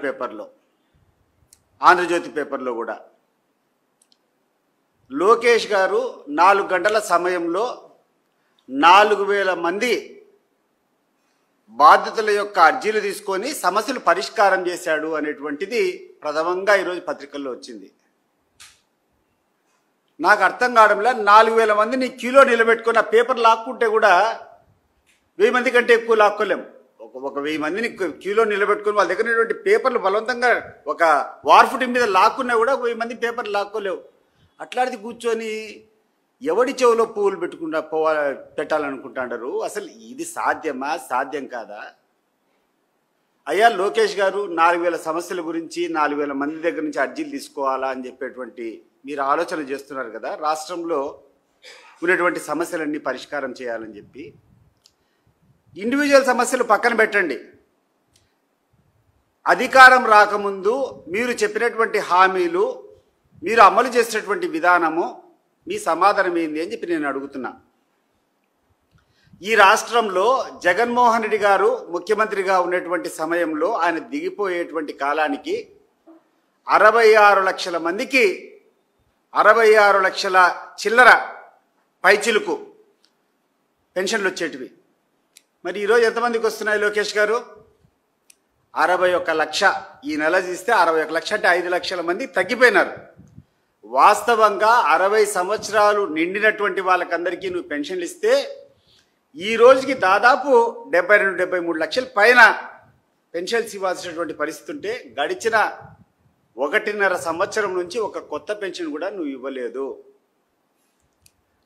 పేపర్లో, ఆంధ్రజ్యోతి పేపర్లో కూడా లోకేష్ గారు 4 గంటల సమయంలో 4000 మంది బాధితుల యొక్క అర్జీలు తీసుకొని సమస్యలు పరిష్కారం చేశాడు అనేటువంటిది ప్రథమంగా ఈరోజు పత్రికల్లో వచ్చింది. నాకు అర్థం కావడంలో 4000 మందిని క్యూలో నిలబెట్టుకున్న పేపర్ లాక్కుంటే కూడా 1000 మంది కంటే ఎక్కువ లాక్కోలేము. ఒక 1000 మందిని క్యూలో నిలబెట్టుకుని వాళ్ళ దగ్గర ఉన్నటువంటి పేపర్లు బలవంతంగా ఒక వార్ఫుటి మీద లాక్కున్నా కూడా 1000 మంది పేపర్లు లాక్కోలేవు. అట్లాంటిది కూర్చొని ఎవడి చెవులో పువ్వులు పెట్టాలనుకుంటాడారు. అసలు ఇది సాధ్యమా? సాధ్యం కాదా? అయ్యా లోకేష్ గారు 4000 సమస్యల గురించి 4000 మంది దగ్గర నుంచి అర్జీలు తీసుకోవాలా అని చెప్పేటువంటి మీరు ఆలోచన చేస్తున్నారు కదా. రాష్ట్రంలో ఉన్నటువంటి సమస్యలన్నీ పరిష్కారం చేయాలని చెప్పి ఇండివిజువల్ సమస్యలు పక్కన పెట్టండి. అధికారం రాకముందు మీరు చెప్పినటువంటి హామీలు, మీరు అమలు చేసినటువంటి విధానము, మీ సమాధానం ఏంది అని చెప్పి నేను అడుగుతున్నా. ఈ రాష్ట్రంలో జగన్మోహన్ రెడ్డి గారు ముఖ్యమంత్రిగా ఉన్నటువంటి సమయంలో ఆయన దిగిపోయేటువంటి కాలానికి 66 లక్షల మందికి 66 లక్షల చిల్లర పైచిలుకు పెన్షన్లు వచ్చేటివి. మరి ఈరోజు ఎంతమందికి వస్తున్నాయి లోకేష్ గారు? 61 లక్ష. ఈ నెల తీస్తే 61 లక్ష అంటే 5 లక్షల మంది తగ్గిపోయినారు. వాస్తవంగా 60 సంవత్సరాలు నిండినటువంటి వాళ్ళకందరికీ నువ్వు పెన్షన్లు ఇస్తే ఈ రోజుకి దాదాపు 72-73 లక్షల పైన పెన్షన్స్ ఇవ్వాల్సినటువంటి పరిస్థితి ఉంటే గడిచిన 1.5 సంవత్సరం నుంచి ఒక కొత్త పెన్షన్ కూడా నువ్వు ఇవ్వలేదు.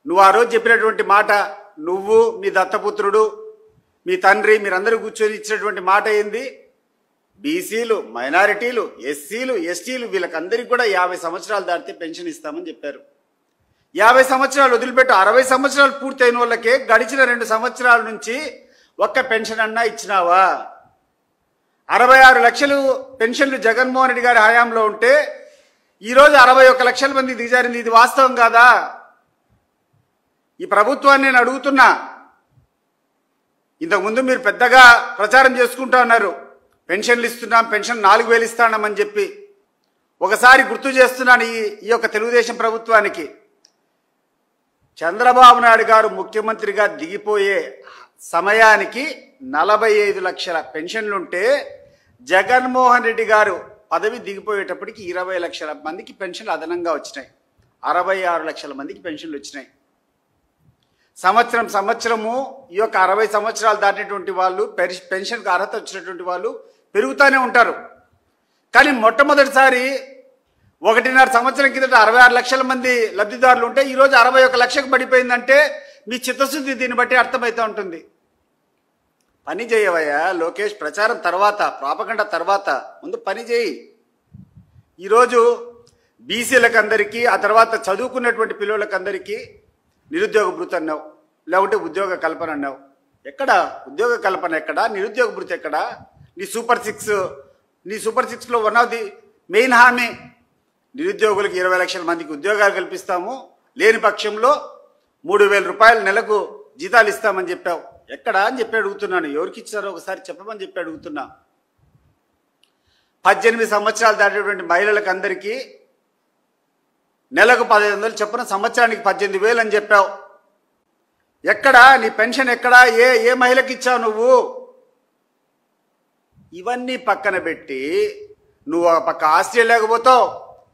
నువ్వు ఆ రోజు చెప్పినటువంటి మాట, నువ్వు మీ దత్తపుత్రుడు మీ తండ్రి మీరందరూ కూర్చొని ఇచ్చినటువంటి మాట ఏంది? బీసీలు, మైనారిటీలు, ఎస్సీలు, ఎస్టీలు వీళ్ళకందరికీ కూడా 50 సంవత్సరాలు దాటితే పెన్షన్ ఇస్తామని చెప్పారు. 50 సంవత్సరాలు వదిలిపెట్టు, 60 సంవత్సరాలు పూర్తయిన వాళ్ళకే గడిచిన 2 సంవత్సరాల నుంచి ఒక్క పెన్షన్ అన్నా ఇచ్చినావా? 66 లక్షలు పెన్షన్లు జగన్మోహన్ రెడ్డి గారి హయాంలో ఉంటే ఈరోజు 61 లక్షల మంది దిగజారింది. ఇది వాస్తవం కాదా? ఈ ప్రభుత్వాన్ని నేను అడుగుతున్నా. ఇంతకుముందు మీరు పెద్దగా ప్రచారం చేసుకుంటూ ఉన్నారు, పెన్షన్లు ఇస్తున్నాం, పెన్షన్ 4000 ఇస్తామని చెప్పి. ఒకసారి గుర్తు చేస్తున్నాను ఈ యొక్క తెలుగుదేశం ప్రభుత్వానికి, చంద్రబాబు నాయుడు గారు ముఖ్యమంత్రిగా దిగిపోయే సమయానికి 45 లక్షల పెన్షన్లుంటే జగన్మోహన్ రెడ్డి గారు పదవి దిగిపోయేటప్పటికి 20 లక్షల మందికి పెన్షన్లు అదనంగా వచ్చినాయి. 66 లక్షల మందికి పెన్షన్లు వచ్చినాయి. సంవత్సరము ఈ యొక్క 60 సంవత్సరాలు దాటినటువంటి వాళ్ళు, పెన్షన్కి అర్హత వచ్చినటువంటి వాళ్ళు పెరుగుతూనే ఉంటారు. కానీ మొట్టమొదటిసారి 1.5 సంవత్సరం కిందట 66 లక్షల మంది లబ్ధిదారులు ఉంటే ఈరోజు 61 లక్షకు పడిపోయిందంటే మీ చిత్తశుద్ధి దీన్ని బట్టి అర్థమవుతూ ఉంటుంది. పని చేయవయ్యా లోకేష్. ప్రచారం తర్వాత, ప్రాపగండ తర్వాత, ముందు పని చేయి. ఈరోజు బీసీలకు అందరికీ, ఆ తర్వాత చదువుకున్నటువంటి పిల్లలకు అందరికీ నిరుద్యోగ భృతి అన్నావు, లేకుంటే ఉద్యోగ కల్పన అన్నావు. ఎక్కడ ఉద్యోగ కల్పన? ఎక్కడ నిరుద్యోగ భృతి? ఎక్కడ నీ సూపర్ సిక్స్లో వన్ ఆఫ్ ది మెయిన్ హామీ నిరుద్యోగులకు 20 లక్షల మందికి ఉద్యోగాలు కల్పిస్తాము, లేని పక్షంలో 3000 రూపాయలు నెలకు జీతాలు ఇస్తామని చెప్పావు. ఎక్కడ అని చెప్పి అడుగుతున్నాను. ఎవరికి ఇచ్చారో ఒకసారి చెప్పమని చెప్పి అడుగుతున్నా. 18 సంవత్సరాలు దాటేటువంటి మహిళలకు అందరికీ నెలకు 1500 చొప్పున సంవత్సరానికి 18,000 అని చెప్పావు. ఎక్కడా నీ పెన్షన్? ఎక్కడా? ఏ మహిళకి ఇచ్చావు నువ్వు? ఇవన్నీ పక్కన పెట్టి నువ్వు ఒక పక్క ఆస్ట్రేలియాకు పోతావు,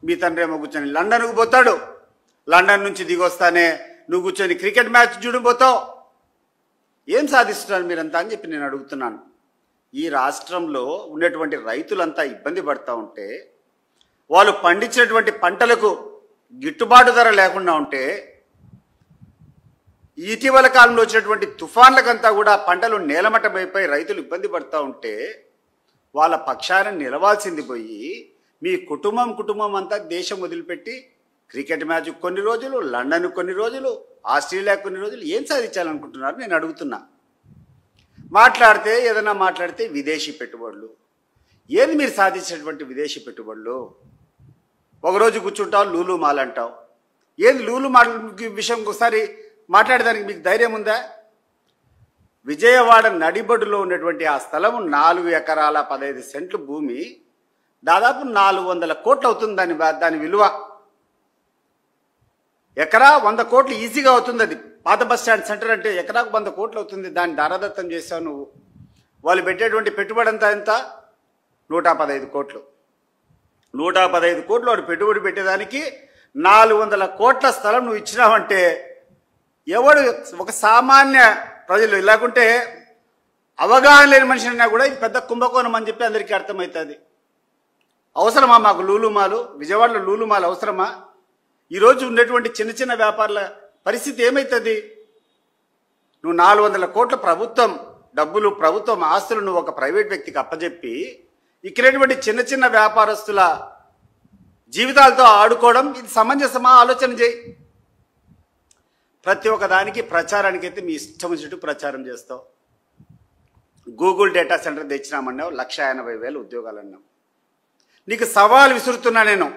మీ తండ్రి ఏమో కూర్చొని లండన్కు పోతాడు, లండన్ నుంచి దిగొస్తానే నువ్వు కూర్చొని క్రికెట్ మ్యాచ్ చూడబోతావు. ఏం సాధిస్తున్నారు మీరంతా అని చెప్పి నేను అడుగుతున్నాను. ఈ రాష్ట్రంలో ఉన్నటువంటి రైతులంతా ఇబ్బంది పడుతూ ఉంటే, వాళ్ళు పండించినటువంటి పంటలకు గిట్టుబాటు ధర లేకుండా ఉంటే, ఇటీవల కాలంలో వచ్చినటువంటి తుఫాన్లకంతా కూడా పంటలు నేలమట్టమైపోయి రైతులు ఇబ్బంది పడుతూ ఉంటే, వాళ్ళ పక్షాన నిలవాల్సింది పోయి మీ కుటుంబం అంతా దేశం వదిలిపెట్టి క్రికెట్ మ్యాచ్ కొన్ని రోజులు, లండన్ కొన్ని రోజులు, ఆస్ట్రేలియా కొన్ని రోజులు ఏం సాధించాలనుకుంటున్నారు నేను అడుగుతున్నా. ఏదైనా మాట్లాడితే విదేశీ పెట్టుబడులు. ఏది మీరు సాధించినటువంటి విదేశీ పెట్టుబడులు? ఒకరోజు కూర్చుంటావు, లూలు మాల్ అంటావు. ఏది లూలు మాల్ విషయం ఒకసారి మాట్లాడడానికి మీకు ధైర్యం ఉందా? విజయవాడ నడిబొడ్డులో ఉన్నటువంటి ఆ స్థలము 4 ఎకరాల 15 సెంట్లు భూమి దాదాపు 400 కోట్లు అవుతుంది దాని విలువ. ఎకరా 100 కోట్లు ఈజీగా అవుతుంది. అది పాత బస్ స్టాండ్ సెంటర్ అంటే ఎకరాకు 100 కోట్లు అవుతుంది. దాన్ని దారాదత్తం చేసావు నువ్వు. వాళ్ళు పెట్టేటువంటి పెట్టుబడి అంతా ఎంత? 115 కోట్లు. 115 కోట్లు వాడు పెట్టుబడి పెట్టేదానికి 400 కోట్ల స్థలం నువ్వు ఇచ్చినావంటే ఎవడు ఒక సామాన్య ప్రజలు లేకుంటే అవగాహన లేని మనిషి అయినా కూడా ఇది పెద్ద కుంభకోణం అని చెప్పి అందరికీ అర్థమవుతుంది. అవసరమా మాకు లూలుమాలు? విజయవాడలో లూలుమాలు అవసరమా? ఈరోజు ఉండేటువంటి చిన్న చిన్న వ్యాపారుల పరిస్థితి ఏమవుతుంది? నువ్వు 400 కోట్ల ప్రభుత్వం డబ్బులు, ప్రభుత్వం ఆస్తులు నువ్వు ఒక ప్రైవేట్ వ్యక్తికి అప్పచెప్పి ఇక్కడటువంటి చిన్న చిన్న వ్యాపారస్తుల జీవితాలతో ఆడుకోవడం ఇది సమంజసమా? ఆలోచన చేయి. ప్రతి ఒక్క దానికి ప్రచారానికి అయితే మీ ఇష్టం వచ్చినట్టు ప్రచారం చేస్తావు. గూగుల్ డేటా సెంటర్ తెచ్చినామన్నావు, 1,80,000 ఉద్యోగాలు అన్నావు. నీకు సవాల్ విసురుతున్నా నేను.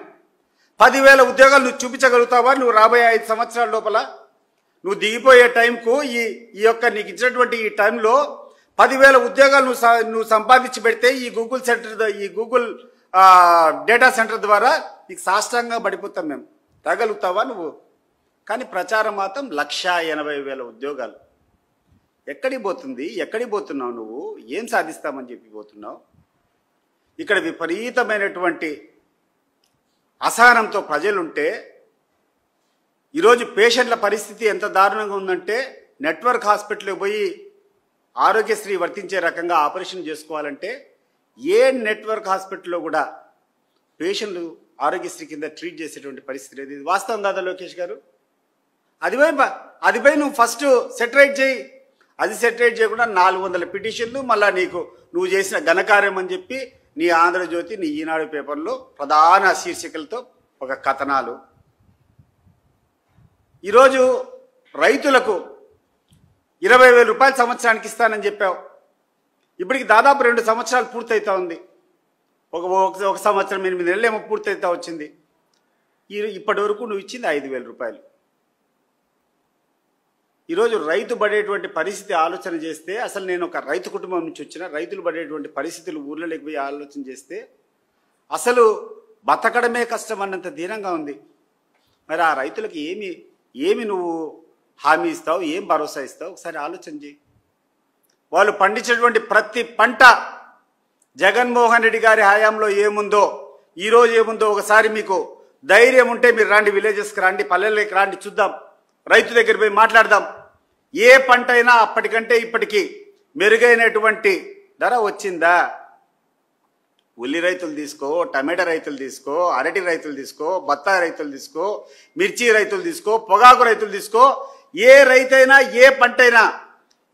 10,000 ఉద్యోగాలు నువ్వు చూపించగలుగుతావా? నువ్వు రాబోయే 5 సంవత్సరాల లోపల నువ్వు దిగిపోయే టైంకు ఈ యొక్క నీకు ఇచ్చినటువంటి ఈ టైంలో 10,000 ఉద్యోగాలు నువ్వు సంపాదించి పెడితే ఈ గూగుల్ డేటా సెంటర్ ద్వారా నీకు సాష్టాంగా పడిపోతాం మేము. రాగలుగుతావా నువ్వు? కానీ ప్రచారం మాత్రం 1,80,000 ఉద్యోగాలు. ఎక్కడికి పోతుంది? ఎక్కడికి పోతున్నావు నువ్వు? ఏం సాధిస్తామని చెప్పి పోతున్నావు? ఇక్కడ విపరీతమైనటువంటి అసహనంతో ప్రజలుంటే ఈరోజు పేషెంట్ల పరిస్థితి ఎంత దారుణంగా ఉందంటే నెట్వర్క్ హాస్పిటల్కి పోయి ఆరోగ్యశ్రీ వర్తించే రకంగా ఆపరేషన్ చేసుకోవాలంటే ఏ నెట్వర్క్ హాస్పిటల్లో కూడా పేషెంట్లు ఆరోగ్యశ్రీ కింద ట్రీట్ చేసేటువంటి పరిస్థితి లేదు. ఇది వాస్తవం కాదా లోకేష్ గారు? అది పోయి నువ్వు ఫస్ట్ సెటరేట్ చేయి. అది సెటరేట్ చేయకుండా 400 పిటిషన్లు, మళ్ళీ నువ్వు చేసిన ఘనకార్యం అని చెప్పి నీ ఆంధ్రజ్యోతి, నీ ఈనాడు పేపర్లో ప్రధాన శీర్షికలతో ఒక కథనాలు. ఈరోజు రైతులకు 20,000 రూపాయలు సంవత్సరానికి ఇస్తానని చెప్పావు. ఇప్పటికి దాదాపు 2 సంవత్సరాలు పూర్తయితా ఉంది. ఒక సంవత్సరం 8 నెలలు ఏమో పూర్తయితా వచ్చింది. ఇప్పటి వరకు నువ్వు ఇచ్చింది 5,000 రూపాయలు. ఈరోజు రైతు పడేటువంటి పరిస్థితి ఆలోచన చేస్తే, అసలు నేను ఒక రైతు కుటుంబం నుంచి వచ్చిన, రైతులు పడేటువంటి పరిస్థితులు ఊర్లలోకి పోయి ఆలోచన చేస్తే అసలు బతకడమే కష్టం అన్నంత దీనంగా ఉంది. మరి ఆ రైతులకు ఏమి నువ్వు హామీ ఇస్తావు? ఏం భరోసా ఇస్తావు? ఒకసారి ఆలోచన చేయి. వాళ్ళు పండించినటువంటి ప్రతి పంట జగన్మోహన్ రెడ్డి గారి హయాంలో ఏముందో, ఈరోజు ఏముందో ఒకసారి మీకు ధైర్యం ఉంటే మీరు రండి, విలేజెస్కి రండి, పల్లెల్లోకి రండి, చూద్దాం, రైతు దగ్గర పోయి మాట్లాడదాం. ఏ పంట అయినా అప్పటికంటే ఇప్పటికీ మెరుగైనటువంటి ధర వచ్చిందా? ఉల్లి రైతులు తీసుకో, టమాటా రైతులు తీసుకో, అరటి రైతులు తీసుకో, బత్తాయి రైతులు తీసుకో, మిర్చి రైతులు తీసుకో, పొగాకు రైతులు తీసుకో, ఏ రైతైనా ఏ పంట అయినా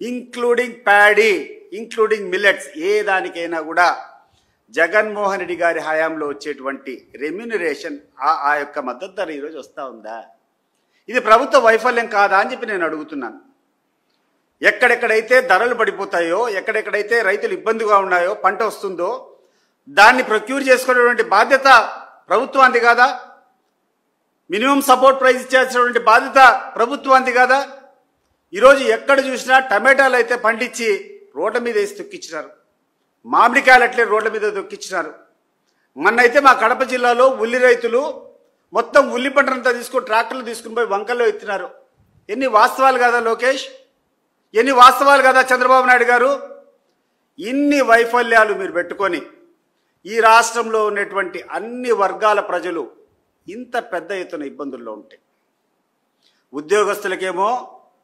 ఇంక్లూడింగ్ ప్యాడీ, ఇంక్లూడింగ్ మిల్లెట్స్, ఏ దానికైనా కూడా జగన్మోహన్ రెడ్డి గారి హయాంలో వచ్చేటువంటి రెమ్యూనరేషన్ ఆ యొక్క మద్దతు ధర ఈరోజు వస్తూ ఉందా? ఇది ప్రభుత్వ వైఫల్యం కాదా అని చెప్పి నేను అడుగుతున్నాను. ఎక్కడెక్కడైతే ధరలు పడిపోతాయో, ఎక్కడెక్కడైతే రైతులు ఇబ్బందిగా ఉన్నాయో, పంట వస్తుందో దాన్ని ప్రొక్యూర్ చేసుకునేటువంటి బాధ్యత ప్రభుత్వానికి కాదా? మినిమం సపోర్ట్ ప్రైస్ ఇచ్చేసినటువంటి బాధ్యత ప్రభుత్వానికి కాదా? ఈరోజు ఎక్కడ చూసినా టమాటాలు అయితే పండించి రోడ్ల మీద వేసి తొక్కించినారు, మామిడికాయలు అట్లే రోడ్ల మీద తొక్కించినారు. మొన్నైతే మా కడప జిల్లాలో ఉల్లి రైతులు మొత్తం ఉల్లి పంటనంతా తీసుకొని ట్రాక్టర్లు తీసుకుని పోయి వంకల్లో ఎత్తినారు. ఎన్ని వాస్తవాలు కదా లోకేష్? ఎన్ని వాస్తవాలు కదా చంద్రబాబు నాయుడు గారు? ఇన్ని వైఫల్యాలు మీరు పెట్టుకొని ఈ రాష్ట్రంలో ఉన్నటువంటి అన్ని వర్గాల ప్రజలు ఇంత పెద్ద ఎత్తున ఇబ్బందుల్లో ఉంటాయి. ఉద్యోగస్తులకేమో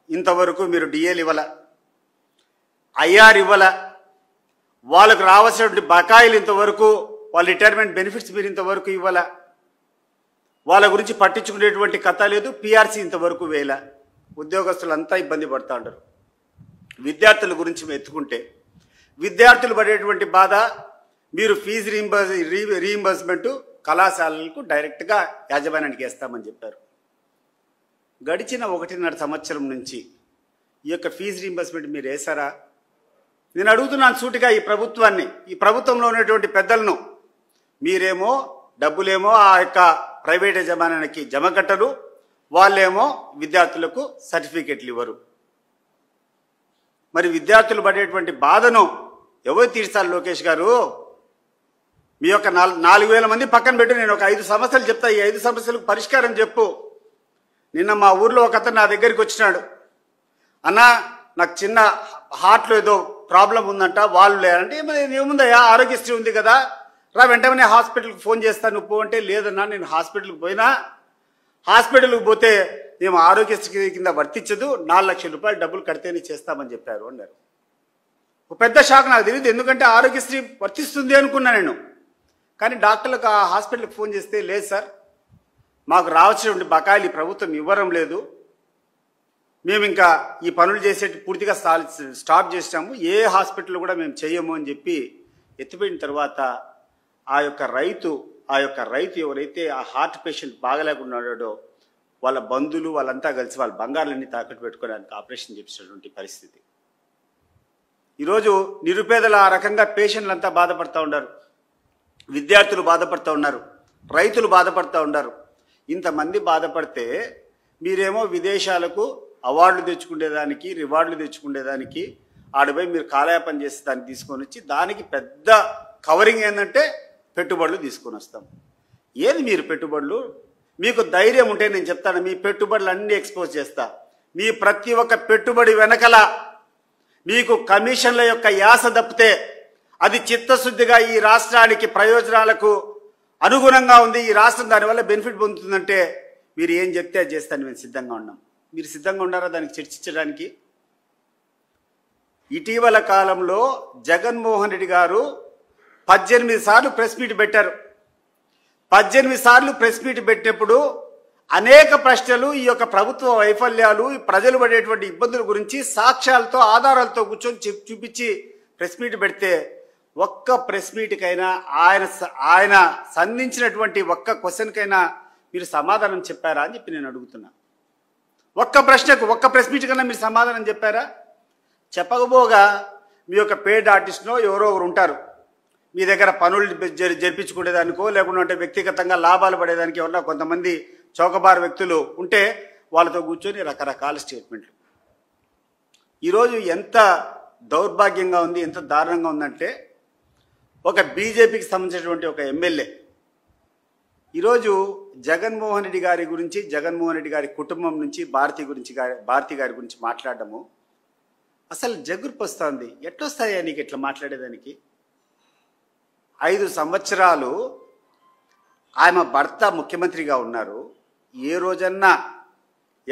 ఇంతవరకు మీరు డిఏలు ఇవ్వాల, ఐఆర్ ఇవ్వాల, వాళ్ళకు రావాల్సినటువంటి బకాయిలు ఇంతవరకు, వాళ్ళ రిటైర్మెంట్ బెనిఫిట్స్ మీరు ఇంతవరకు ఇవ్వాల, వాళ్ళ గురించి పట్టించుకునేటువంటి కథ లేదు, పిఆర్సీ ఇంతవరకు వేయాల. ఉద్యోగస్తులంతా ఇబ్బంది పడుతూ ఉంటారు. విద్యార్థుల గురించి ఎత్తుకుంటే విద్యార్థులు పడేటువంటి బాధ, మీరు ఫీజు రీయింబర్స్మెంట్ కళాశాలలకు డైరెక్ట్గా యాజమాన్యానికి వేస్తామని చెప్పారు. గడిచిన 1.5 సంవత్సరం నుంచి ఈ యొక్క ఫీజు రీయింబర్స్మెంట్ మీరు వేశారా? నేను అడుగుతున్నాను సూటిగా ఈ ప్రభుత్వాన్ని, ఈ ప్రభుత్వంలో ఉన్నటువంటి పెద్దలను. మీరేమో డబ్బులేమో ఆ యొక్క ప్రైవేట్ యజమానానికి జమ కట్టరు, వాళ్ళేమో విద్యార్థులకు సర్టిఫికెట్లు ఇవ్వరు. మరి విద్యార్థులు పడేటువంటి బాధను ఎవరు తీర్చాలి లోకేష్ గారు? మీ యొక్క 4,000 మంది పక్కన పెట్టి నేను ఒక 5 సమస్యలు చెప్తా, ఈ 5 సమస్యలకు పరిష్కారం చెప్పు. నిన్న మా ఊర్లో ఒక అతను నా దగ్గరికి వచ్చినాడు, అన్నా నాకు చిన్న హార్ట్లో ఏదో ప్రాబ్లం ఉందంట, వాళ్ళు లేరంటే ఏముందయ్యా ఆరోగ్యశ్రీ ఉంది కదా, రా వెంటనే హాస్పిటల్కి ఫోన్ చేస్తాను నువ్వు అంటే, లేదన్నా నేను హాస్పిటల్కి పోయినా, హాస్పిటల్కి పోతే మేము ఆరోగ్యశ్రీ కింద వర్తించదు, 4 లక్షల రూపాయలు డబ్బులు కడితేనే చేస్తామని చెప్పారు అన్నారు. ఒక పెద్ద షాక్, నాకు తెలియదు, ఎందుకంటే ఆరోగ్యశ్రీ వర్తిస్తుంది అనుకున్నా నేను. కానీ డాక్టర్లకు ఆ హాస్పిటల్కి ఫోన్ చేస్తే, లేదు సార్ మాకు రావాల్సినటువంటి బకాయిలు ప్రభుత్వం ఇవ్వడం లేదు, మేము ఇంకా ఈ పనులు చేసే పూర్తిగా స్టాప్ చేసినాము, ఏ హాస్పిటల్ కూడా మేము చేయము అని చెప్పి ఎత్తిపోయిన తర్వాత ఆ యొక్క రైతు ఎవరైతే ఆ హార్ట్ పేషెంట్ బాగలేకున్నాడో వాళ్ళ బంధువులు వాళ్ళంతా కలిసి వాళ్ళ బంగారాలన్నీ తాకట్టు పెట్టుకోవడానికి ఆపరేషన్ చేసినటువంటి పరిస్థితి. ఈరోజు నిరుపేదల ఆ రకంగా పేషెంట్లు అంతా బాధపడుతూ ఉన్నారు, విద్యార్థులు బాధపడుతూ ఉన్నారు, రైతులు బాధపడుతూ ఉన్నారు. ఇంతమంది బాధపడితే మీరేమో విదేశాలకు అవార్డులు తెచ్చుకునేదానికి, రివార్డులు తెచ్చుకునేదానికి ఆడపై మీరు కాలయాపన చేసి దాన్ని తీసుకొని వచ్చి దానికి పెద్ద కవరింగ్ ఏంటంటే పెట్టుబడులు తీసుకొని వస్తాం. ఏది మీరు పెట్టుబడులు? మీకు ధైర్యం ఉంటే నేను చెప్తాను, మీ పెట్టుబడులు అన్నీ ఎక్స్పోజ్ చేస్తా. మీ ప్రతి ఒక్క పెట్టుబడి వెనకల మీకు కమిషన్ల యొక్క యాస తప్పితే అది చిత్తశుద్ధిగా ఈ రాష్ట్రానికి ప్రయోజనాలకు అనుగుణంగా ఉంది, ఈ రాష్ట్రం దానివల్ల బెనిఫిట్ పొందుతుందంటే మీరు ఏం చెప్తే అది చేస్తాను, మేము సిద్ధంగా ఉన్నాం. మీరు సిద్ధంగా ఉన్నారా దానికి చర్చించడానికి? ఇటీవల కాలంలో జగన్మోహన్ రెడ్డి గారు 18 సార్లు ప్రెస్ మీట్ పెట్టారు. 18 సార్లు ప్రెస్ మీట్ పెట్టినప్పుడు అనేక ప్రశ్నలు, ఈ యొక్క ప్రభుత్వ వైఫల్యాలు, ప్రజలు పడేటువంటి ఇబ్బందుల గురించి సాక్ష్యాలతో ఆధారాలతో కూర్చొని చూపించి ప్రెస్ మీట్ పెడితే ఒక్క ప్రెస్ మీట్కైనా ఆయన సంధించినటువంటి ఒక్క క్వశ్చన్కైనా మీరు సమాధానం చెప్పారా అని చెప్పి నేను అడుగుతున్నా. ఒక్క ప్రశ్నకు ఒక్క ప్రెస్ మీట్ కన్నా మీరు సమాధానం చెప్పారా? చెప్పకపోగా మీ యొక్క పేడ్ ఆర్టిస్ట్నో ఎవరో ఒకరు ఉంటారు మీ దగ్గర పనులు జరిపించుకునేదానికో, లేకుంటే వ్యక్తిగతంగా లాభాలు పడేదానికి ఎవరన్నా కొంతమంది చౌకబారు వ్యక్తులు ఉంటే వాళ్ళతో కూర్చొని రకరకాల స్టేట్మెంట్లు. ఈరోజు ఎంత దౌర్భాగ్యంగా ఉంది, ఎంత దారుణంగా ఉందంటే ఒక బీజేపీకి సంబంధించినటువంటి ఒక ఎమ్మెల్యే ఈరోజు జగన్మోహన్ రెడ్డి గారి గురించి, జగన్మోహన్ రెడ్డి గారి కుటుంబం నుంచి భారతి గారి గురించి మాట్లాడడము అసలు జగుర్పు వస్తుంది. ఎట్లొస్తాయా నీకు ఇట్లా మాట్లాడేదానికి? 5 సంవత్సరాలు ఆమె భర్త ముఖ్యమంత్రిగా ఉన్నారు. ఏ రోజన్నా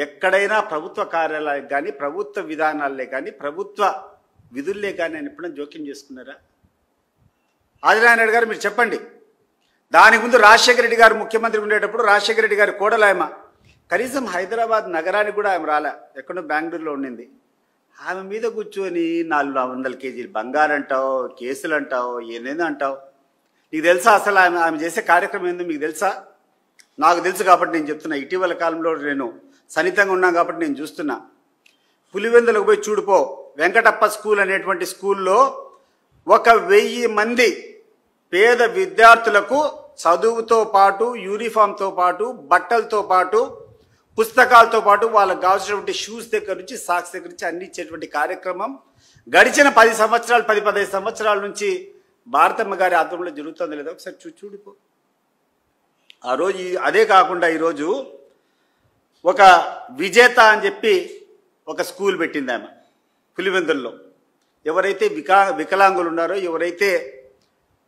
ఎక్కడైనా ప్రభుత్వ కార్యాలయాలకు కానీ, ప్రభుత్వ విధానాలే కానీ, ప్రభుత్వ విధుల్లే కానీ ఆయన ఎప్పుడైనా జోక్యం చేసుకున్నారా? ఆదినారాయణ రెడ్డి గారు మీరు చెప్పండి. దానికి ముందు రాజశేఖర రెడ్డి గారు ముఖ్యమంత్రి ఉండేటప్పుడు రాజశేఖర రెడ్డి గారి కోడలాయమ కనీసం హైదరాబాద్ నగరానికి కూడా ఆమె రాలే, ఎక్కడో బెంగళూరులో ఉండింది. ఆమె మీద కూర్చొని 400 కేజీలు బంగారు అంటావు, కేసులు అంటావు, ఏనేదో అంటావు. నీకు తెలుసా అసలు ఆమె చేసే కార్యక్రమం ఏందో మీకు తెలుసా? నాకు తెలుసు కాబట్టి నేను చెప్తున్నా. ఇటీవల కాలంలో నేను సన్నిహితంగా ఉన్నాను కాబట్టి నేను చూస్తున్నా. పులివెందులకు పోయి చూడిపో, వెంకటప్ప స్కూల్ అనేటువంటి స్కూల్లో 1000 మంది పేద విద్యార్థులకు చదువుతో పాటు, యూనిఫామ్తో పాటు, బట్టలతో పాటు, పుస్తకాలతో పాటు వాళ్ళకు కావాల్సినటువంటి షూస్ దగ్గర నుంచి, సాక్స్ దగ్గర నుంచి అన్ని ఇచ్చేటువంటి కార్యక్రమం గడిచిన 10-15 సంవత్సరాల నుంచి భారతమ్మ గారి ఆధ్వర్యంలో జరుగుతుంది లేదా ఒకసారి చూడిపో. ఆ రోజు అదే కాకుండా ఈరోజు ఒక విజేత అని చెప్పి ఒక స్కూల్ పెట్టింది ఆమె పులివెందుల్లో. ఎవరైతే వికలాంగులు ఉన్నారో, ఎవరైతే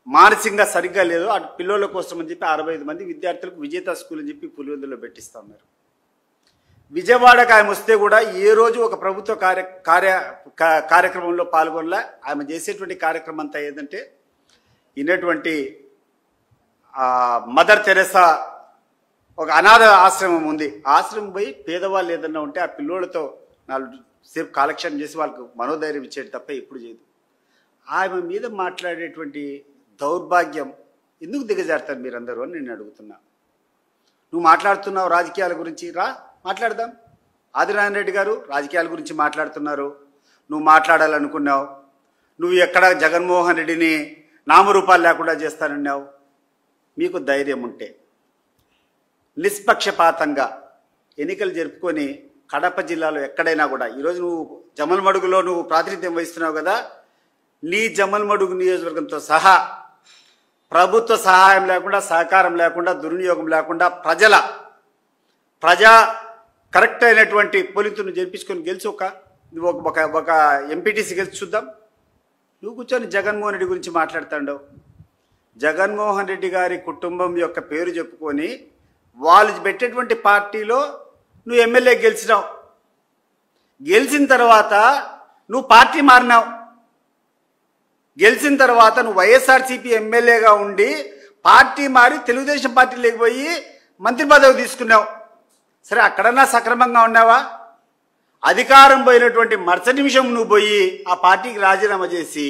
మానసికంగా సరిగ్గా లేదో అటు పిల్లల కోసం అని చెప్పి 65 మంది విద్యార్థులకు విజేత స్కూల్ అని చెప్పి పులివెందుల్లో పెట్టిస్తా ఉన్నారు. విజయవాడకు ఆమె వస్తే కూడా ఏ రోజు ఒక ప్రభుత్వ కార్యక్రమంలో పాల్గొనలే. ఆమె చేసేటువంటి కార్యక్రమం అంతా ఏంటంటే ఇన్నటువంటి మదర్ తెరెసా ఒక అనాథ ఆశ్రమం ఉంది, ఆశ్రమం పోయి పేదవాళ్ళు ఏదన్నా ఉంటే ఆ పిల్లోళ్ళతో 4 సేపు కాలక్షేపం చేసి వాళ్ళకు మనోధైర్యం ఇచ్చేది తప్ప ఎప్పుడు చేయదు. ఆమె మీద మాట్లాడేటువంటి దౌర్భాగ్యం ఎందుకు దిగజారుతారు మీరందరూ అని నేను అడుగుతున్నా. నువ్వు మాట్లాడుతున్నావు రాజకీయాల గురించి, రా మాట్లాడదాం. ఆదినారాయణ రెడ్డి గారు రాజకీయాల గురించి మాట్లాడుతున్నారు, నువ్వు మాట్లాడాలనుకున్నావు. నువ్వు ఎక్కడ జగన్మోహన్ రెడ్డిని నామరూపాలు లేకుండా చేస్తానన్నావు. మీకు ధైర్యం ఉంటే నిష్పక్షపాతంగా ఎన్నికలు జరుపుకొని కడప జిల్లాలో ఎక్కడైనా కూడా, ఈరోజు నువ్వు జమల్మడుగులో నువ్వు ప్రాతినిధ్యం వహిస్తున్నావు కదా, నీ జమల్మడుగు నియోజకవర్గంతో సహా ప్రభుత్వ సహాయం లేకుండా, సహకారం లేకుండా, దుర్వినియోగం లేకుండా ప్రజా కరెక్ట్ అయినటువంటి పోలింగ్ను జరిపించుకొని గెలిచి ఒక ఎంపీటీసీ గెలిచి చూద్దాం. నువ్వు కూర్చొని జగన్మోహన్ రెడ్డి గురించి మాట్లాడుతాండవు. జగన్మోహన్ రెడ్డి గారి కుటుంబం యొక్క పేరు చెప్పుకొని వాళ్ళు పెట్టేటువంటి పార్టీలో నువ్వు ఎమ్మెల్యే గెలిచినావు. గెలిచిన తర్వాత నువ్వు పార్టీ మారినావు. గెలిచిన తర్వాత నువ్వు వైఎస్ఆర్సీపీ ఎమ్మెల్యేగా ఉండి పార్టీ మారి తెలుగుదేశం పార్టీలోకి పోయి మంత్రి పదవి తీసుకున్నావు. సరే, అక్కడన్నా సక్రమంగా ఉన్నావా? అధికారం పోయినటువంటి మరుసటి నిమిషం నువ్వు పోయి ఆ పార్టీకి రాజీనామా చేసి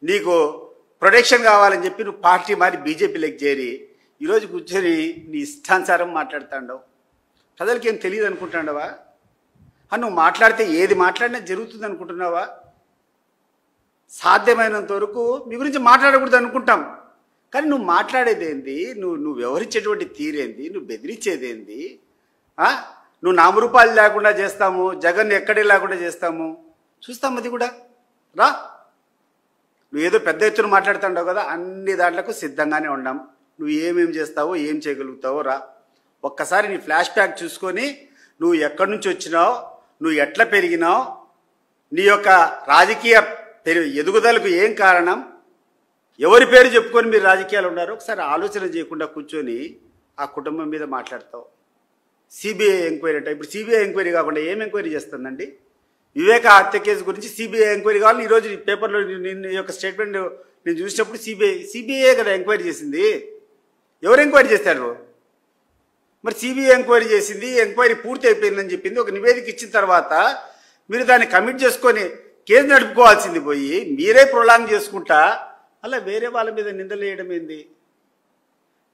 నీకు ప్రొటెక్షన్ కావాలని చెప్పి నువ్వు పార్టీ మారి బీజేపీలోకి చేరి ఈరోజు కూర్చొని నీ ఇష్టానుసారం మాట్లాడుతాండవు. ప్రజలకి ఏం తెలియదు అనుకుంటాండవా? నువ్వు మాట్లాడితే ఏది మాట్లాడినా జరుగుతుంది అనుకుంటున్నావా? సాధ్యమైనంత వరకు మీ గురించి మాట్లాడకూడదు అనుకుంటాం, కానీ నువ్వు మాట్లాడేది ఏంది? నువ్వు వ్యవహరించేటువంటి తీరేంది? నువ్వు బెదిరించేదేంది? నువ్వు నామరూపాలు లేకుండా చేస్తాము, జగన్ ఎక్కడే లేకుండా చేస్తాము, చూస్తాం. అది కూడా రా. నువ్వు ఏదో పెద్ద ఎత్తున మాట్లాడుతుంటావు కదా, అన్ని దాంట్లకు సిద్ధంగానే ఉన్నాం. నువ్వు ఏమేమి చేస్తావో, ఏం చేయగలుగుతావో రా. ఒక్కసారి నీ ఫ్లాష్ బ్యాక్ చూసుకొని నువ్వు ఎక్కడి నుంచి వచ్చినావు, నువ్వు ఎట్లా పెరిగినావు, నీ యొక్క రాజకీయ ఎదుగుదలకు ఏం కారణం, ఎవరి పేరు చెప్పుకొని మీరు రాజకీయాలు ఉన్నారో ఒకసారి ఆలోచన చేయకుండా కూర్చొని ఆ కుటుంబం మీద మాట్లాడతావు. సిబిఐ ఎంక్వైరీ అంటే ఇప్పుడు సిబిఐ ఎంక్వైరీ కాకుండా ఏం ఎంక్వైరీ చేస్తుందండి? వివేక హత్య కేసు గురించి సిబిఐ ఎంక్వైరీ కావాలని ఈరోజు పేపర్లో నీ యొక్క స్టేట్మెంట్ నేను చూసినప్పుడు సిబిఐ కదా ఎంక్వైరీ చేసింది. ఎవరు ఎంక్వైరీ చేస్తారు? మరి సిబిఐ ఎంక్వైరీ చేసింది, ఎంక్వైరీ పూర్తి అయిపోయిందని చెప్పింది. ఒక నివేదిక ఇచ్చిన తర్వాత మీరు దాన్ని కమిట్ చేసుకొని కేసు నడుపుకోవాల్సింది పోయి మీరే ప్రొలాంగ్ చేసుకుంటా అలా వేరే వాళ్ళ మీద నిందలు వేయడం ఏంది?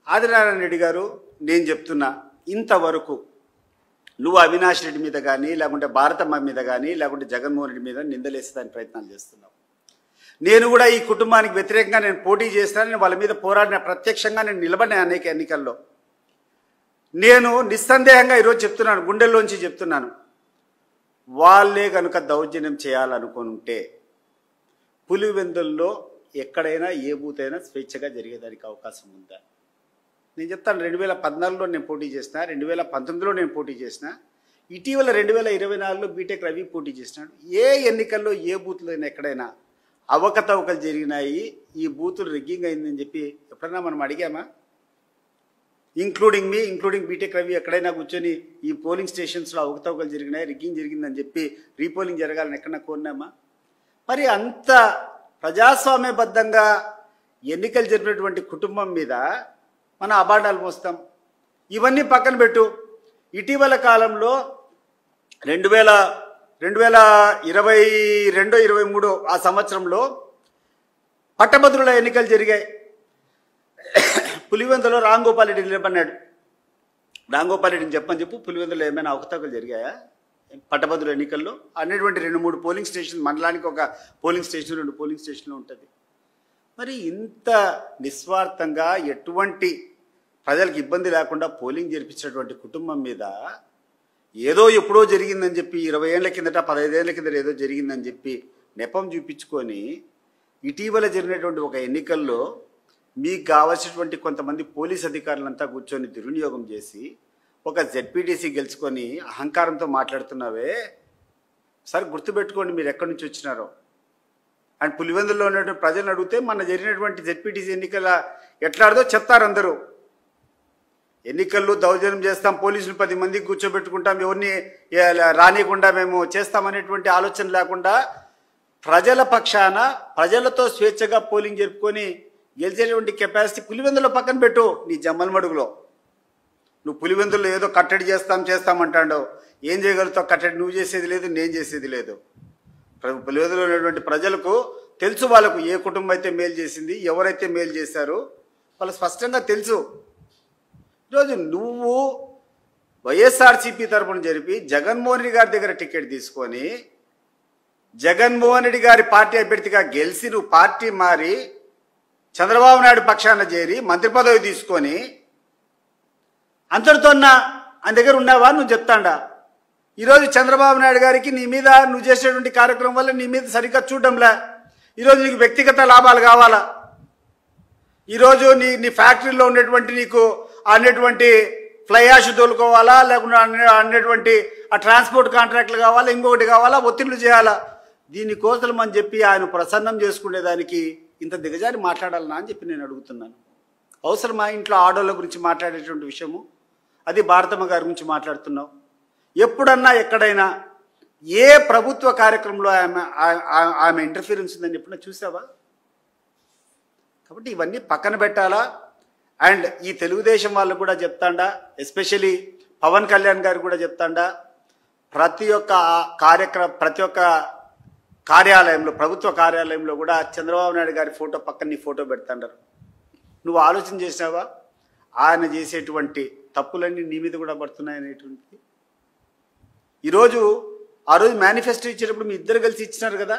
ఆదినారాయణ రెడ్డి గారు, నేను చెప్తున్నా, ఇంతవరకు నువ్వు అవినాష్ రెడ్డి మీద కానీ, లేకుంటే భారతమ్మ మీద కానీ, లేకుంటే జగన్మోహన్ రెడ్డి మీద నిందలేసేదానికి ప్రయత్నాలు చేస్తున్నావు. నేను కూడా ఈ కుటుంబానికి వ్యతిరేకంగా నేను పోటీ చేస్తాను, నేను వాళ్ళ మీద పోరాడిన, ప్రత్యక్షంగా నేను నిలబడిన అనేక ఎన్నికల్లో. నేను నిస్సందేహంగా ఈరోజు చెప్తున్నాను, గుండెల్లోంచి చెప్తున్నాను, వాళ్ళే కనుక దౌర్జన్యం చేయాలనుకుంటే పులివెందుల్లో ఎక్కడైనా ఏ బూత్ అయినా స్వేచ్ఛగా జరిగేదానికి అవకాశం ఉందా? నేను చెప్తాను, 2014లో నేను పోటీ చేసిన, 2019లో నేను పోటీ చేసిన, ఇటీవల 2024లో బీటెక్ రవి పోటీ చేసినాడు. ఏ ఎన్నికల్లో ఏ బూత్లో ఎక్కడైనా అవకతవకలు జరిగినాయి, ఈ బూతులు రిగ్గింగ్ అయిందని చెప్పి ఎప్పుడైనా మనం అడిగామా? ఇంక్లూడింగ్ బీటెక్ రవి ఎక్కడైనా కూర్చొని ఈ పోలింగ్ స్టేషన్స్లో అవకతవకలు జరిగినాయి, రిగ్గింగ్ జరిగిందని చెప్పి రీపోలింగ్ జరగాలని ఎక్కడన్నా కోరినామా? మరి అంత ప్రజాస్వామ్యబద్ధంగా ఎన్నికలు జరిపినటువంటి కుటుంబం మీద మన అబాండాలు మోస్తాం. ఇవన్నీ పక్కన పెట్టు. ఇటీవల కాలంలో 2022-23 ఆ సంవత్సరంలో పట్టభద్రుల ఎన్నికలు జరిగాయి. పులివెందులో రాంగోపాల్ రెడ్డి నిలబడినాడు. రాంగోపాల్ రెడ్డిని చెప్పని చెప్పు, పులివెందులో ఏమైనా అవకతవకలు జరిగాయా పట్టభద్రుల ఎన్నికల్లో? అనేటువంటి 2-3 పోలింగ్ స్టేషన్, మండలానికి ఒక పోలింగ్ స్టేషన్, 2 పోలింగ్ స్టేషన్లు ఉంటుంది. మరి ఇంత నిస్వార్థంగా ఎటువంటి ప్రజలకు ఇబ్బంది లేకుండా పోలింగ్ జరిపించినటువంటి కుటుంబం మీద ఏదో ఎప్పుడో జరిగిందని చెప్పి 20 ఏళ్ల కిందట 15 ఏళ్ల కిందట ఏదో జరిగిందని చెప్పి నెపం చూపించుకొని ఇటీవల జరిగినటువంటి ఒక ఎన్నికల్లో మీకు కావాల్సినటువంటి కొంతమంది పోలీస్ అధికారులంతా కూర్చొని దుర్వినియోగం చేసి ఒక జెడ్పీటీసీ గెలుచుకొని అహంకారంతో మాట్లాడుతున్నావే. సరే గుర్తుపెట్టుకోండి మీరు ఎక్కడి నుంచి వచ్చినారో. అండ్ పులివెందుల్లో ఉన్నటువంటి ప్రజలను అడిగితే మన జరిగినటువంటి జెడ్పీటీసీ ఎన్నికల ఎట్లాడదో చెప్తారు అందరూ. ఎన్నికల్లో దౌర్జన్యం చేస్తాం, పోలీసులు 10 మంది కూర్చోబెట్టుకుంటాం, ఎవరిని రానియకుండా మేము చేస్తామనేటువంటి ఆలోచన లేకుండా ప్రజల పక్షాన ప్రజలతో స్వేచ్ఛగా పోలింగ్ జరుపుకొని గెలిచేటువంటి కెపాసిటీ పులివెందులో పక్కన పెట్టు. నీ జమ్మలమడుగులో నువ్వు పులివెందుల్లో ఏదో కట్టడి చేస్తామంటాడో, ఏం చేయగలుగుతావు? కట్టడి నువ్వు చేసేది లేదు, నేను చేసేది లేదు. పులివెందులో ఉన్నటువంటి ప్రజలకు తెలుసు, వాళ్ళకు ఏ కుటుంబం అయితే మేలు చేసింది, ఎవరైతే మేలు చేశారో వాళ్ళకు స్పష్టంగా తెలుసు. ఈరోజు నువ్వు వైఎస్ఆర్సీపీ తరఫున జరిపి జగన్మోహన్ రెడ్డి గారి దగ్గర టికెట్ తీసుకొని జగన్మోహన్ రెడ్డి గారి పార్టీ అభ్యర్థిగా గెలిచి నువ్వు పార్టీ మారి చంద్రబాబు నాయుడు పక్షాన చేరి మంత్రి పదవి తీసుకొని అంతటితో ఆయన దగ్గర ఉన్నావా? నువ్వు చెప్తాండా? ఈరోజు చంద్రబాబు నాయుడు గారికి నీ మీద నువ్వు చేసేటువంటి కార్యక్రమం వల్ల నీ మీద సరిగ్గా చూడడంలే. ఈరోజు నీకు వ్యక్తిగత లాభాలు కావాలా? ఈరోజు నీ ఫ్యాక్టరీలో ఉండేటువంటి నీకు అనేటువంటి ఫ్లై యాష్ తోలుకోవాలా, లేకుండా అనేటువంటి ఆ ట్రాన్స్పోర్ట్ కాంట్రాక్ట్లు కావాలా, ఇంకొకటి కావాలా, ఒత్తిళ్లు చేయాలా. దీనికోసం అని చెప్పి ఆయన ప్రసన్నం చేసుకునేదానికి ఇంత దిగజారి మాట్లాడాలనా అని చెప్పి నేను అడుగుతున్నాను. అవసరమా ఇంట్లో ఆడోళ్ళ గురించి మాట్లాడేటువంటి విషయము? అది భారతమ్మ గారి గురించి మాట్లాడుతున్నావు. ఎప్పుడన్నా ఎక్కడైనా ఏ ప్రభుత్వ కార్యక్రమంలో ఆమె ఇంటర్ఫీరెన్స్ ఉందని ఎప్పుడన్నా చూసావా? కాబట్టి ఇవన్నీ పక్కన పెట్టాలా. అండ్ ఈ తెలుగుదేశం వాళ్ళు కూడా చెప్తాండా, ఎస్పెషలీ పవన్ కళ్యాణ్ గారు కూడా చెప్తాండా, ప్రతి ఒక్క కార్యాలయంలో, ప్రభుత్వ కార్యాలయంలో కూడా చంద్రబాబు నాయుడు గారి ఫోటో పక్కన నీ ఫోటో పెడతాండారు. నువ్వు ఆలోచన చేసినావా ఆయన చేసేటువంటి తప్పులన్నీ నీ మీద కూడా పడుతున్నాయనేటువంటిది? ఈరోజు ఆ రోజు మేనిఫెస్టో ఇచ్చేటప్పుడు మీ ఇద్దరు కలిసి ఇచ్చినారు కదా.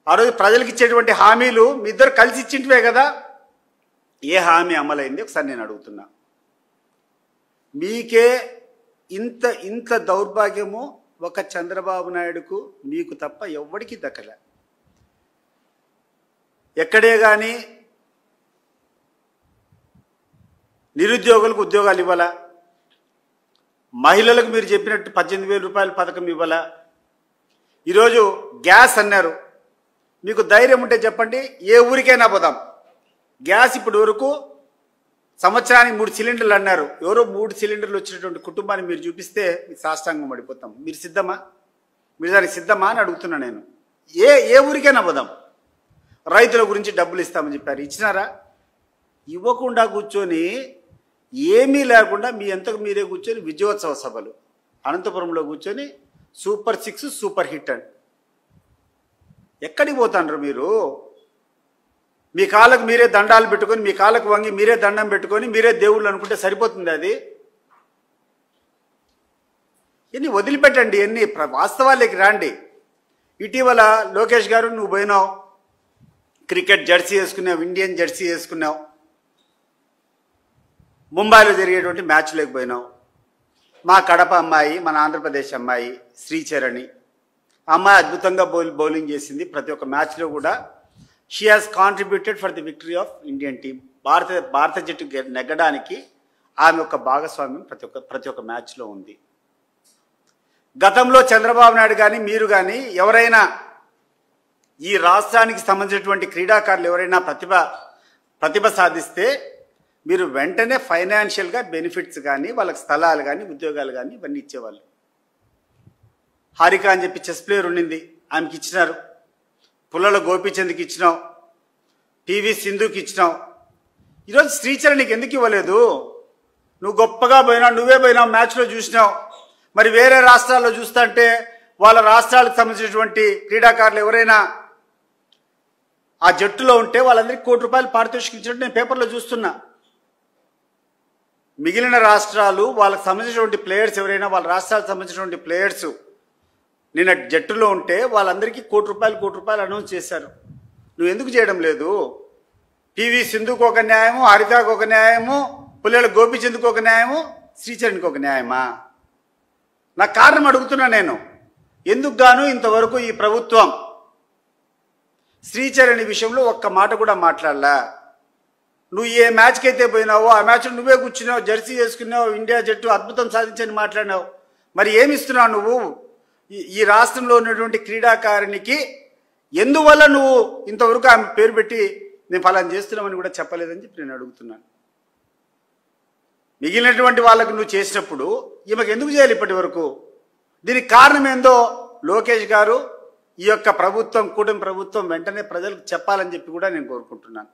ఆ రోజు ప్రజలకు ఇచ్చేటువంటి హామీలు మీ ఇద్దరు కలిసి ఇచ్చింటివే కదా. ఏ హామీ అమలైంది ఒకసారి నేను అడుగుతున్నా. మీకే ఇంత దౌర్భాగ్యము ఒక చంద్రబాబు నాయుడుకు మీకు తప్ప ఎవ్వడికి దక్కలే. ఎక్కడే కానీ నిరుద్యోగులకు ఉద్యోగాలు ఇవ్వాలా, మహిళలకు మీరు చెప్పినట్టు 18,000 రూపాయల పథకం ఇవ్వాలా. ఈరోజు గ్యాస్ అన్నారు. మీకు ధైర్యం ఉంటే చెప్పండి, ఏ ఊరికైనా పోదాం. గ్యాస్ ఇప్పటి వరకు సంవత్సరానికి 3 సిలిండర్లు అన్నారు. ఎవరో 3 సిలిండర్లు వచ్చినటువంటి కుటుంబాన్ని మీరు చూపిస్తే సాష్టాంగం పడిపోతాం. మీరు సిద్ధమా? మీరు దానికి సిద్ధమా అని అడుగుతున్నా నేను. ఏ ఊరికైనా పోదాం. రైతుల గురించి డబ్బులు ఇస్తామని చెప్పారు, ఇచ్చినారా? ఇవ్వకుండా కూర్చొని ఏమీ లేకుండా మీ అంతకు మీరే కూర్చొని విజయోత్సవ సభలు అనంతపురంలో కూర్చొని సూపర్ 6 సూపర్ హిట్ అండి. ఎక్కడికి పోతాండ్రు మీరు? మీ కాళ్ళకు మీరే దండాలు పెట్టుకొని, మీ కాళ్ళకు వంగి మీరే దండం పెట్టుకొని మీరే దేవుళ్ళు అనుకుంటే సరిపోతుంది అది? ఎన్ని వదిలిపెట్టండి, ఎన్ని వాస్తవాలకి రాండి. ఇటీవల లోకేష్ గారు నువ్వు పోయినావు, క్రికెట్ జెర్సీ వేసుకున్నావు, ఇండియన్ జెర్సీ వేసుకున్నావు, ముంబైలో జరిగేటువంటి మ్యాచ్లోకి పోయినావు. మా కడప అమ్మాయి, మన ఆంధ్రప్రదేశ్ అమ్మాయి శ్రీచరణి అమ్మాయి అద్భుతంగా బౌలింగ్ చేసింది. ప్రతి ఒక్క మ్యాచ్లో కూడా she has contributed for the victory of Indian team. భారత జట్టు నెగ్గడానికి ఆమె యొక్క భాగస్వామ్యం ప్రతి ఒక్క మ్యాచ్లో ఉంది. గతంలో చంద్రబాబు నాయుడు కానీ మీరు కానీ ఎవరైనా ఈ రాష్ట్రానికి సంబంధించినటువంటి క్రీడాకారులు ఎవరైనా ప్రతిభ సాధిస్తే మీరు వెంటనే ఫైనాన్షియల్గా బెనిఫిట్స్ కానీ, వాళ్ళకి స్థలాలు కానీ, ఉద్యోగాలు కానీ ఇవన్నీ ఇచ్చేవాళ్ళు. హారిక అని చెప్పి చెస్ ప్లేయర్ ఉండింది, ఆమెకి ఇచ్చినారు. పుల్లల గోపీచంద్కి ఇచ్చినావు, పివి సింధుకి ఇచ్చినావు. ఈరోజు శ్రీచరణికి ఎందుకు ఇవ్వలేదు? నువ్వు గొప్పగా పోయినావు, నువ్వే పోయినావు, మ్యాచ్లో చూసినావు. మరి వేరే రాష్ట్రాల్లో చూస్తుంటే వాళ్ళ రాష్ట్రాలకు సంబంధించినటువంటి క్రీడాకారులు ఎవరైనా ఆ జట్టులో ఉంటే వాళ్ళందరికీ ₹1,00,00,000 పారితోషికం ఇచ్చినట్టు నేను పేపర్లో చూస్తున్నా. మిగిలిన రాష్ట్రాలు వాళ్ళకి సంబంధించినటువంటి ప్లేయర్స్ ఎవరైనా వాళ్ళ రాష్ట్రాలకు సంబంధించినటువంటి ప్లేయర్స్ నిన్న జట్టులో ఉంటే వాళ్ళందరికీ ₹1,00,00,000 అనౌన్స్ చేశారు. నువ్వు ఎందుకు చేయడం లేదు? పివి సింధుకు ఒక న్యాయము, హరితకు ఒక న్యాయము, పుల్లెల గోపీచంద్కు ఒక న్యాయము, శ్రీచరణ్కి ఒక న్యాయమా? నా కారణం అడుగుతున్నా నేను. ఎందుకు గాను ఇంతవరకు ఈ ప్రభుత్వం శ్రీచరణి విషయంలో ఒక్క మాట కూడా మాట్లాడలా? నువ్వు ఏ మ్యాచ్కి అయితే పోయినావో ఆ మ్యాచ్లో నువ్వే కూర్చున్నావు, జెర్సీ వేసుకున్నావు, ఇండియా జట్టు అద్భుతం సాధించని మాట్లాడినావు. మరి ఏమి ఇస్తున్నావు నువ్వు ఈ రాష్ట్రంలో ఉన్నటువంటి క్రీడాకారునికి? ఎందువల్ల నువ్వు ఇంతవరకు ఆమె పేరు పెట్టి నేను ఫలానా చేస్తున్నామని కూడా చెప్పలేదని చెప్పి నేను అడుగుతున్నాను. మిగిలినటువంటి వాళ్ళకు నువ్వు చేసినప్పుడు ఈమెకు ఎందుకు చేయాలి ఇప్పటి వరకు? దీనికి కారణం ఏందో లోకేష్ గారు, ఈ యొక్క ప్రభుత్వం, కూటమి ప్రభుత్వం వెంటనే ప్రజలకు చెప్పాలని చెప్పి కూడా నేను కోరుకుంటున్నాను.